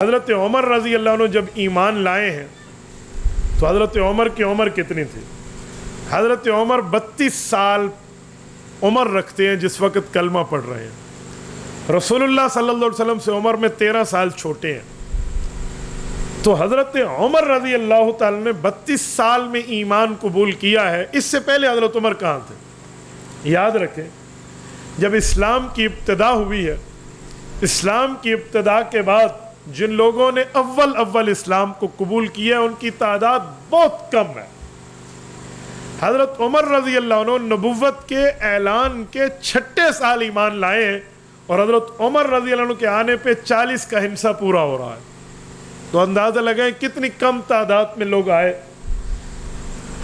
حضرت عمر رضی اللہ عنہ جب ایمان لائے ہیں تو حضرت عمر کی عمر کتنی تھی؟ حضرت عمر 32 سال عمر رکھتے ہیں جس وقت کلمہ پڑھ رہے ہیں. رسول اللہ صلی اللہ علیہ وسلم سے عمر میں 13 سال چھوٹے ہیں. تو حضرت عمر رضی اللہ تعالی نے 32 سال میں ایمان قبول کیا ہے. اس سے پہلے حضرت عمر کہاں تھے؟ یاد رکھیں، جب اسلام کی ابتدا ہوئی ہے، اسلام کی ابتدا کے بعد جن لوگوں نے اول اسلام کو قبول کیا ان کی تعداد بہت کم ہے. حضرت عمر رضی اللہ عنہ نبوت کے اعلان کے 6 سال ایمان لائے ہیں اور حضرت عمر رضی اللہ عنہ کے آنے پہ 40 کا ہنسا پورا ہو رہا ہے. تو اندازہ لگائیں کتنی کم تعداد میں لوگ آئے.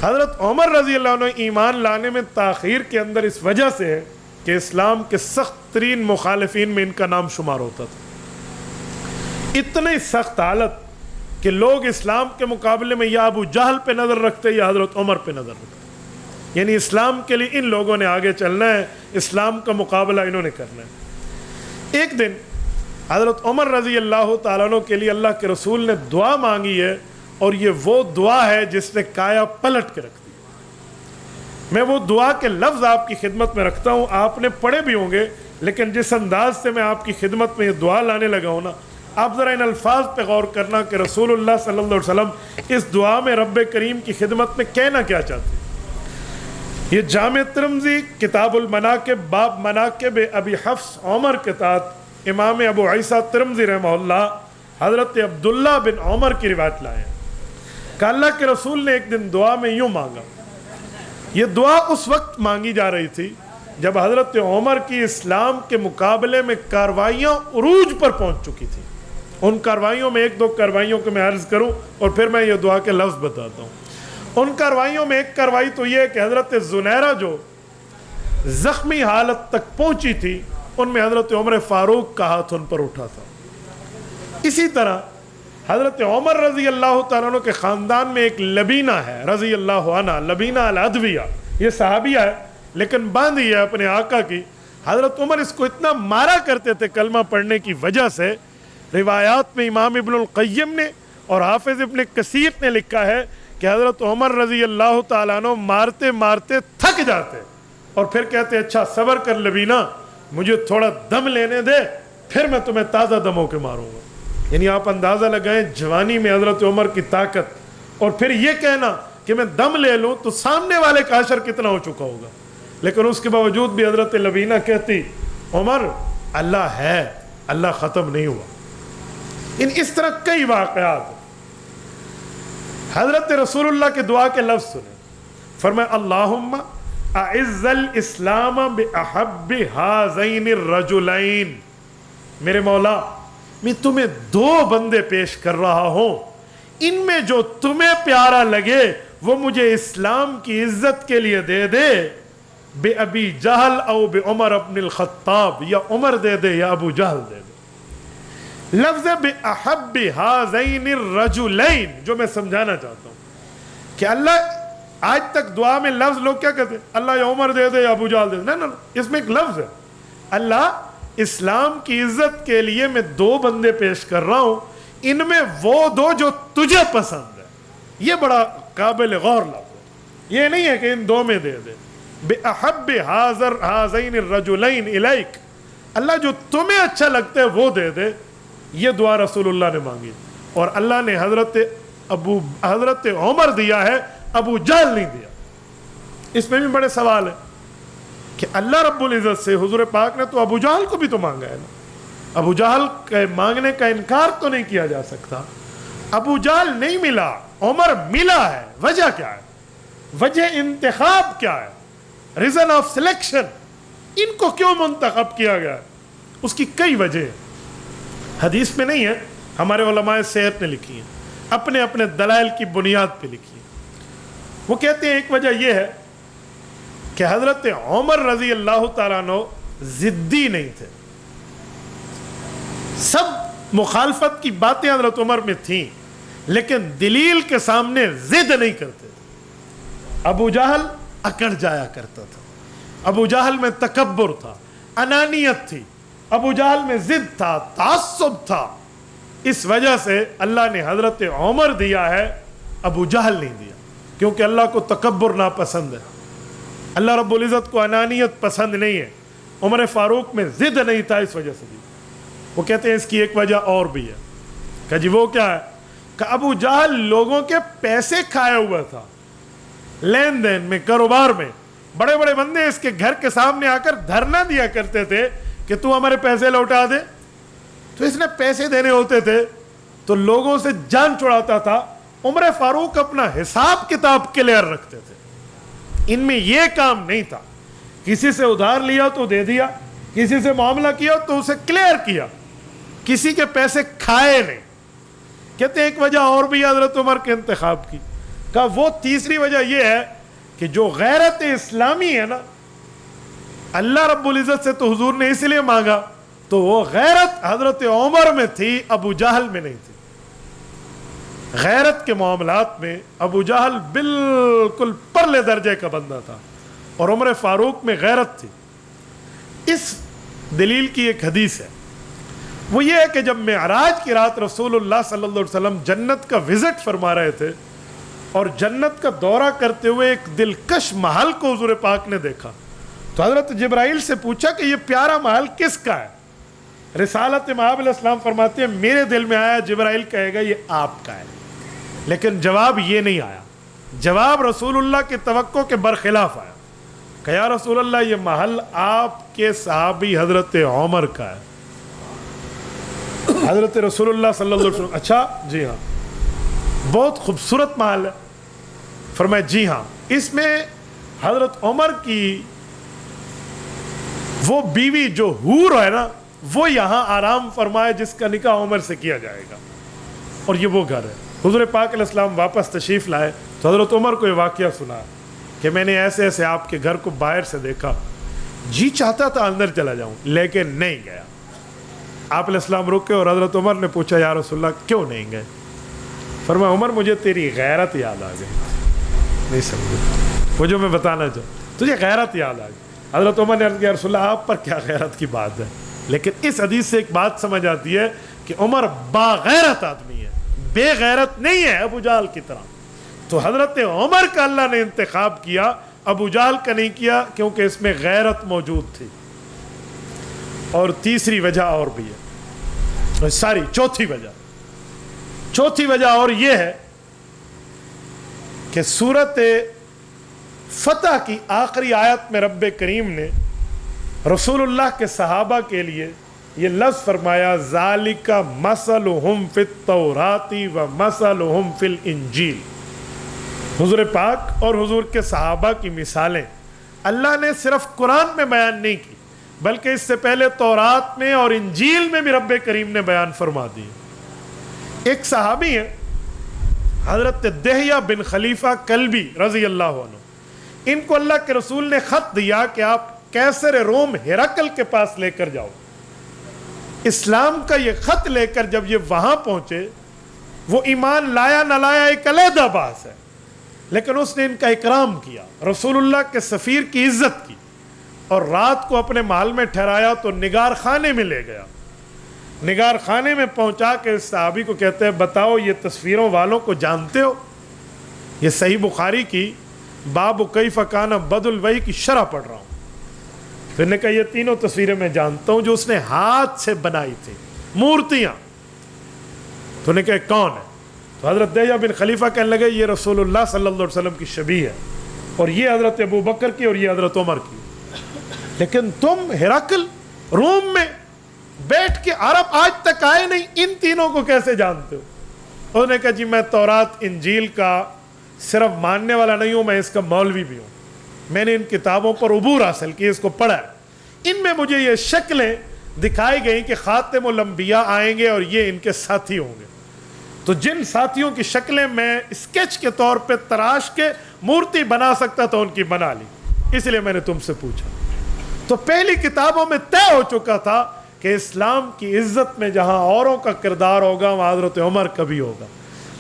حضرت عمر رضی اللہ عنہ ایمان لانے میں تاخیر کے اندر اس وجہ سے ہے کہ اسلام کے سخت ترین مخالفین میں ان کا نام شمار ہوتا تھا. اتنی سخت حالت کہ لوگ اسلام کے مقابلے میں یا ابو جہل پہ نظر رکھتے یا حضرت عمر پہ نظر رکھتے. یعنی اسلام کے لیے ان لوگوں نے آگے چلنا ہے، اسلام کا مقابلہ انہوں نے کرنا ہے. ایک دن حضرت عمر رضی اللہ تعالیٰ عنہ کے لیے اللہ کے رسول نے دعا مانگی ہے، اور یہ وہ دعا ہے جس نے کایا پلٹ کے رکھ دی. میں وہ دعا کے لفظ آپ کی خدمت میں رکھتا ہوں، آپ نے پڑھے بھی ہوں گے، لیکن جس انداز سے میں آپ کی خدمت میں یہ دعا لانے لگا ہوں نا، آپ ذرا ان الفاظ پہ غور کرنا کہ رسول اللہ صلی اللہ علیہ وسلم اس دعا میں رب کریم کی خدمت میں کہنا کیا چاہتے ہیں. یہ جامع ترمذی کتاب المناقب باب مناقب ابی حفص عمر کے تحت امام ابو عیسیٰ ترمذی رحمہ اللہ حضرت عبداللہ بن عمر کی روایت لائے ہیں کہ اللہ کے رسول نے ایک دن دعا میں یوں مانگا. یہ دعا اس وقت مانگی جا رہی تھی جب حضرت عمر کی اسلام کے مقابلے میں کاروائیاں عروج پر پہنچ چکی تھی. ان کاروائیوں میں 1-2 کاروائیوں کو میں عرض کروں اور پھر میں یہ دعا کے لفظ بتاتا ہوں. ان کاروائیوں میں ایک کاروائی تو یہ ہے کہ حضرت زنیرہ جو زخمی حالت تک پہنچی تھی، ان میں حضرت عمر فاروق کا ہاتھ ان پر اٹھا تھا. اسی طرح حضرت عمر رضی اللہ تعالیٰ عنہ کے خاندان میں ایک لبینہ ہے رضی اللہ عنہ، لبینہ العدویہ. یہ صحابیہ ہے لیکن باندھی ہے اپنے آقا کی. حضرت عمر اس کو اتنا مارا کرتے تھے کلمہ پڑھنے کی وجہ سے. روایات میں امام ابن القیم نے اور حافظ ابن کثیر نے لکھا ہے کہ حضرت عمر رضی اللہ تعالیٰ عنہ مارتے مارتے تھک جاتے اور پھر کہتے اچھا صبر کر لبینہ، مجھے تھوڑا دم لینے دے، پھر میں تمہیں تازہ دم ہو کے ماروں گا. یعنی آپ اندازہ لگائیں جوانی میں حضرت عمر کی طاقت، اور پھر یہ کہنا کہ میں دم لے لوں تو سامنے والے کا حشر کتنا ہو چکا ہوگا. لیکن اس کے باوجود بھی حضرت لبینہ کہتی عمر اللہ ہے، اللہ ختم نہیں ہوا. اس طرح کئی واقعات. حضرت رسول اللہ کے دعا کے لفظ سنیں. فرمایا اللہم اعز الاسلام باحب ہذین الرجلین. میرے مولا میں تمہیں 2 بندے پیش کر رہا ہوں، ان میں جو تمہیں پیارا لگے وہ مجھے اسلام کی عزت کے لیے دے دے. بے ابی جہل او بے عمر ابن الخطاب، یا عمر دے دے یا ابو جہل دے دے. لفظ بے احب ہذین الرجلین جو میں سمجھانا چاہتا ہوں کہ اللہ آج تک دعا میں لفظ لوگ کیا کہتے ہیں اللہ یا عمر دے دے یا ابو جہل دے دے. نہیں، اس میں ایک لفظ ہے اللہ اسلام کی عزت کے لیے میں 2 بندے پیش کر رہا ہوں، ان میں وہ 2 جو تجھے پسند ہے. یہ بڑا قابل غور لفظ ہے. یہ نہیں ہے کہ ان 2 میں دے دے. بے احب ہذین الرجلین الیک، اللہ جو تمہیں اچھا لگتا ہے وہ دے دے. یہ دعا رسول اللہ نے مانگی اور اللہ نے حضرت عمر دیا ہے، ابو جہل نہیں دیا. اس میں بھی بڑے سوال ہے کہ اللہ رب العزت سے حضور پاک نے تو ابو جہل کو بھی تو مانگا ہے نا. ابو جہل کے مانگنے کا انکار تو نہیں کیا جا سکتا. ابو جہل نہیں ملا، عمر ملا ہے. وجہ کیا ہے؟ وجہ انتخاب کیا ہے؟ Reason of selection. ان کو کیوں منتخب کیا گیا ہے؟ اس کی کئی وجہ ہیں. حدیث میں نہیں ہے، ہمارے علماء سیرت نے لکھی ہیں، اپنے اپنے دلائل کی بنیاد پہ لکھی ہیں. وہ کہتے ہیں ایک وجہ یہ ہے کہ حضرت عمر رضی اللہ تعالیٰ عنہ ضدی نہیں تھے. سب مخالفت کی باتیں حضرت عمر میں تھیں لیکن دلیل کے سامنے ضد نہیں کرتے تھے. ابو جہل اکڑ جایا کرتا تھا، ابو جہل میں تکبر تھا، انانیت تھی، ابو جہل میں ضد تھا، تعصب تھا. اس وجہ سے اللہ نے حضرت عمر دیا ہے، ابو جہل نہیں دیا، کیونکہ اللہ کو تکبر ناپسند ہے، اللہ رب العزت کو انانیت پسند نہیں ہے۔ عمر فاروق میں ضد نہیں تھا، اس وجہ سے دی۔ وہ کہتے ہیں اس کی ایک وجہ اور بھی ہے۔ کہ جی وہ کیا ہے؟ کہ ابو جہل لوگوں کے پیسے کھایا ہوا تھا، لین دین میں، کاروبار میں۔ بڑے بڑے بندے اس کے گھر کے سامنے آ کر دھرنا دیا کرتے تھے کہ تو ہمارے پیسے لوٹا دے، تو اس نے پیسے دینے ہوتے تھے تو لوگوں سے جان چھڑاتا تھا۔ عمر فاروق اپنا حساب کتاب کلیئر رکھتے تھے، ان میں یہ کام نہیں تھا کسی سے ادھار لیا تو دے دیا، کسی سے معاملہ کیا تو اسے کلیئر کیا، کسی کے پیسے کھائے نہیں۔ کہتے ہیں ایک وجہ اور بھی حضرت عمر کے انتخاب کی، کہا وہ تیسری وجہ یہ ہے کہ جو غیرت اسلامی ہے نا، اللہ رب العزت سے تو حضور نے اس لیے مانگا، تو وہ غیرت حضرت عمر میں تھی، ابو جہل میں نہیں تھی۔ غیرت کے معاملات میں ابو جہل بالکل پرلے درجے کا بندہ تھا، اور عمر فاروق میں غیرت تھی۔ اس دلیل کی ایک حدیث ہے، وہ یہ ہے کہ جب معراج کی رات رسول اللہ صلی اللہ علیہ وسلم جنت کا وزٹ فرما رہے تھے اور جنت کا دورہ کرتے ہوئے ایک دلکش محل کو حضور پاک نے دیکھا، تو حضرت جبرائیل سے پوچھا کہ یہ پیارا محل کس کا ہے؟ رسالت مآب علیہ السلام فرماتے ہیں میرے دل میں آیا جبرائیل کہے گا یہ آپ کا ہے، لیکن جواب یہ نہیں آیا، جواب رسول اللہ کی توقع کے برخلاف آیا کہ یا رسول اللہ یہ محل آپ کے صحابی حضرت عمر کا ہے۔ حضرت رسول اللہ صلی اللہ علیہ وسلم اچھا جی ہاں بہت خوبصورت محل ہے، فرمایا جی ہاں، اس میں حضرت عمر کی وہ بیوی جو حور ہے نا وہ یہاں آرام فرمائے جس کا نکاح عمر سے کیا جائے گا، اور یہ وہ گھر ہے۔ حضور پاک علیہ السلام واپس تشریف لائے تو حضرت عمر کو یہ واقعہ سنا کہ میں نے ایسے ایسے آپ کے گھر کو باہر سے دیکھا، جی چاہتا تھا اندر چلا جاؤں لیکن نہیں گیا۔ آپ علیہ السلام رکے اور حضرت عمر نے پوچھا یا رسول اللہ کیوں نہیں گئے؟ فرمایا عمر مجھے تیری غیرت یاد آ گئی۔ نہیں سمجھے وہ جو میں بتانا چاہوں، تجھے غیرت یاد آ گئی۔ حضرت عمر نے عرض کیا رسول اللہ آپ پر کیا غیرت کی بات ہے، لیکن اس حدیث سے ایک بات سمجھ آتی ہے کہ عمر باغیرت آدمی ہے، بے غیرت نہیں ہے ابو جہل کی طرح۔ تو حضرت عمر کا اللہ نے انتخاب کیا، ابو جہل کا نہیں کیا، کیونکہ اس میں غیرت موجود تھی۔ اور تیسری وجہ اور بھی ہے، چوتھی وجہ اور یہ ہے کہ سورت فتح کی آخری آیت میں رب کریم نے رسول اللہ کے صحابہ کے لیے یہ لفظ فرمایا ذالک مثلہم فی التوراۃ و مثلہم فی الانجیل۔ حضور پاک اور حضور کے صحابہ کی مثالیں اللہ نے صرف قرآن میں بیان نہیں کی، بلکہ اس سے پہلے تورات میں اور انجیل میں بھی رب کریم نے بیان فرما دی۔ ایک صحابی ہیں حضرت دہیہ بن خلیفہ کلبی رضی اللہ عنہ، ان کو اللہ کے رسول نے خط دیا کہ آپ کیسر روم ہرقل کے پاس لے کر جاؤ۔ اسلام کا یہ خط لے کر جب یہ وہاں پہنچے، وہ ایمان لایا نہ لایا ایک علیحدہ بات ہے، لیکن اس نے ان کا اکرام کیا، رسول اللہ کے سفیر کی عزت کی، اور رات کو اپنے محل میں ٹھہرایا تو نگار خانے میں لے گیا۔ نگار خانے میں پہنچا کے اس صحابی کو کہتے ہیں بتاؤ یہ تصویروں والوں کو جانتے ہو؟ یہ صحیح بخاری کی باب کیف کان بدء الوحی کی شرح پڑھ رہا ہوں۔ پھر نے کہا یہ تینوں تصویریں میں جانتا ہوں جو اس نے ہاتھ سے بنائی تھی، مورتیاں۔ تو نے کہا کون ہے؟ تو حضرت دہیہ بن خلیفہ کہنے لگے یہ رسول اللہ صلی اللہ علیہ وسلم کی شبیہ ہے، اور یہ حضرت ابو بکر کی اور یہ حضرت عمر کی۔ لیکن تم ہرقل روم میں بیٹھ کے عرب آج تک آئے نہیں، ان تینوں کو کیسے جانتے ہو؟ انہوں نے کہا جی میں تورات انجیل کا صرف ماننے والا نہیں ہوں، میں اس کا مولوی بھی ہوں، میں نے ان کتابوں پر عبور حاصل کی، اس کو پڑھا ہے، ان میں مجھے یہ شکلیں دکھائی گئیں کہ خاتم الانبیاء آئیں گے اور یہ ان کے ساتھی ہوں گے۔ تو جن ساتھیوں کی شکلیں میں اسکیچ کے طور پہ تراش کے مورتی بنا سکتا تھا ان کی بنا لی، اس لیے میں نے تم سے پوچھا۔ تو پہلی کتابوں میں طے ہو چکا تھا کہ اسلام کی عزت میں جہاں اوروں کا کردار ہوگا وہاں حضرت عمر کا بھی ہوگا۔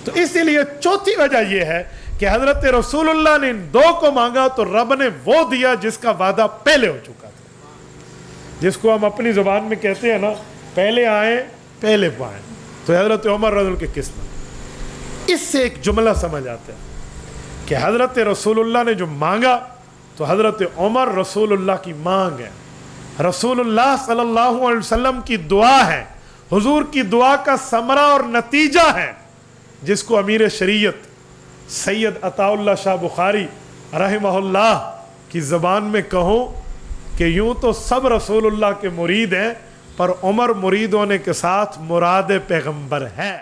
تو اسی لیے چوتھی وجہ یہ ہے کہ حضرت رسول اللہ نے ان دو کو مانگا تو رب نے وہ دیا جس کا وعدہ پہلے ہو چکا تھا، جس کو ہم اپنی زبان میں کہتے ہیں نا پہلے آئیں پہلے پائیں۔ تو حضرت عمر رضی اللہ کی قسمت. اس سے ایک جملہ سمجھ آتا ہے کہ حضرت رسول اللہ نے جو مانگا تو حضرت عمر رسول اللہ کی مانگ ہے, رسول اللہ صلی اللہ علیہ وسلم کی دعا ہے, حضور کی دعا کا ثمرہ اور نتیجہ ہے, جس کو امیر شریعت سید عطا اللہ شاہ بخاری رحمہ اللہ کی زبان میں کہوں کہ یوں تو سب رسول اللہ کے مرید ہیں, پر عمر مرید ہونے کے ساتھ مراد پیغمبر ہے.